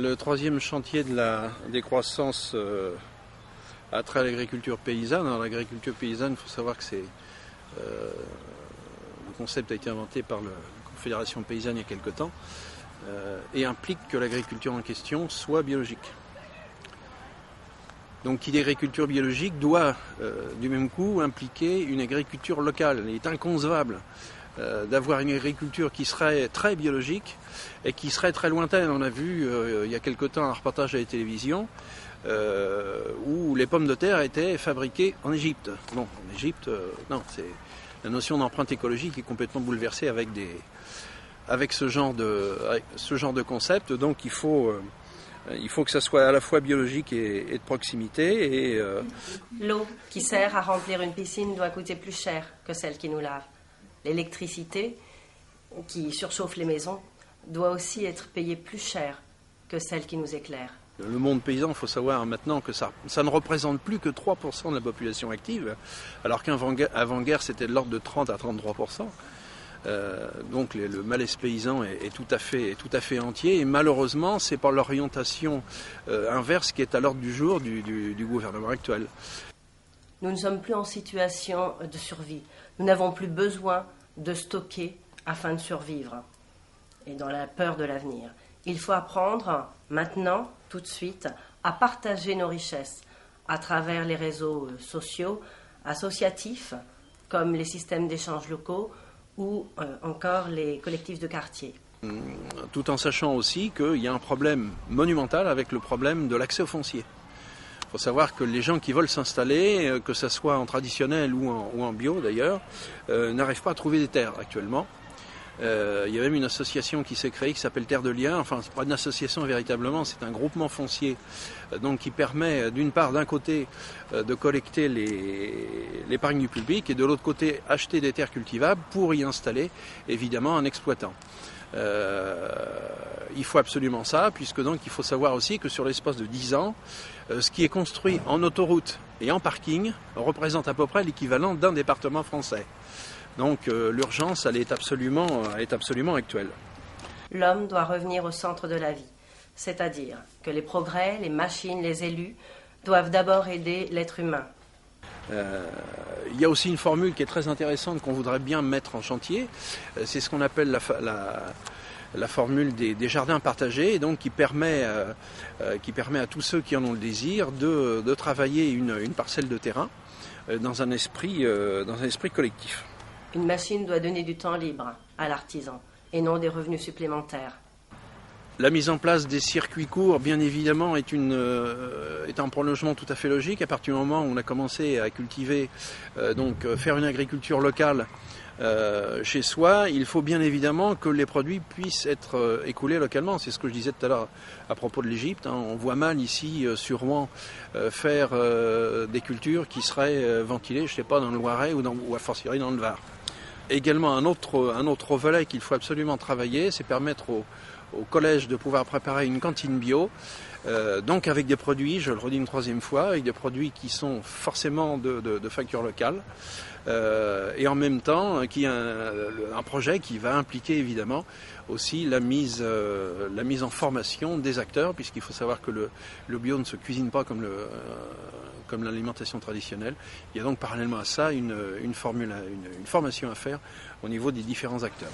Le troisième chantier de la décroissance a trait à l'agriculture paysanne. Alors, l'agriculture paysanne, il faut savoir que le concept a été inventé par la Confédération paysanne il y a quelque temps et implique que l'agriculture en question soit biologique. Donc qui dit agriculture biologique doit du même coup impliquer une agriculture locale. Il est inconcevable d'avoir une agriculture qui serait très biologique et qui serait très lointaine. On a vu il y a quelque temps un reportage à la télévision où les pommes de terre étaient fabriquées en Égypte. Bon, en Égypte, non, c'est la notion d'empreinte écologique est complètement bouleversée avec ce genre de concept. Donc il faut que ça soit à la fois biologique et de proximité. L'eau qui sert à remplir une piscine doit coûter plus cher que celle qui nous lave. L'électricité qui surchauffe les maisons doit aussi être payée plus cher que celle qui nous éclaire. Le monde paysan, il faut savoir maintenant que ça ne représente plus que 3% de la population active, alors qu'avant-guerre c'était de l'ordre de 30 à 33%. Donc le malaise paysan est tout à fait entier et malheureusement c'est par l'orientation inverse qui est à l'ordre du jour du gouvernement actuel. Nous ne sommes plus en situation de survie. Nous n'avons plus besoin de stocker afin de survivre et dans la peur de l'avenir. Il faut apprendre maintenant, tout de suite, à partager nos richesses à travers les réseaux sociaux, associatifs, comme les systèmes d'échanges locaux, ou encore les collectifs de quartier. Tout en sachant aussi qu'il y a un problème monumental avec le problème de l'accès au foncier. Il faut savoir que les gens qui veulent s'installer, que ce soit en traditionnel ou en bio d'ailleurs, n'arrivent pas à trouver des terres actuellement. Il y a même une association qui s'est créée qui s'appelle Terre de Liens. Enfin, c'est pas une association véritablement, c'est un groupement foncier donc qui permet d'une part d'un côté de collecter l'épargne du public et de l'autre côté acheter des terres cultivables pour y installer évidemment un exploitant. Il faut absolument ça, puisque donc il faut savoir aussi que sur l'espace de 10 ans, ce qui est construit en autoroute et en parking représente à peu près l'équivalent d'un département français. Donc l'urgence, elle est absolument actuelle. L'homme doit revenir au centre de la vie, c'est-à-dire que les progrès, les machines, les élus doivent d'abord aider l'être humain. Il y a aussi une formule qui est très intéressante qu'on voudrait bien mettre en chantier, c'est ce qu'on appelle la formule des jardins partagés, et donc qui permet à tous ceux qui en ont le désir de travailler une parcelle de terrain dans un esprit collectif. Une machine doit donner du temps libre à l'artisan et non des revenus supplémentaires. La mise en place des circuits courts, bien évidemment, est un prolongement tout à fait logique. À partir du moment où on a commencé à cultiver, faire une agriculture locale chez soi, il faut bien évidemment que les produits puissent être écoulés localement. C'est ce que je disais tout à l'heure à propos de l'Égypte. On voit mal ici sur Rouen faire des cultures qui seraient ventilées, je ne sais pas, dans le Loiret ou à fortiori dans le Var. Également un autre volet qu'il faut absolument travailler, c'est permettre au collège de pouvoir préparer une cantine bio, donc avec des produits, je le redis une troisième fois, avec des produits qui sont forcément de facture locale, et en même temps un projet qui va impliquer évidemment aussi la mise en formation des acteurs, puisqu'il faut savoir que le bio ne se cuisine pas comme l'alimentation traditionnelle. Il y a donc parallèlement à ça une formation à faire au niveau des différents acteurs.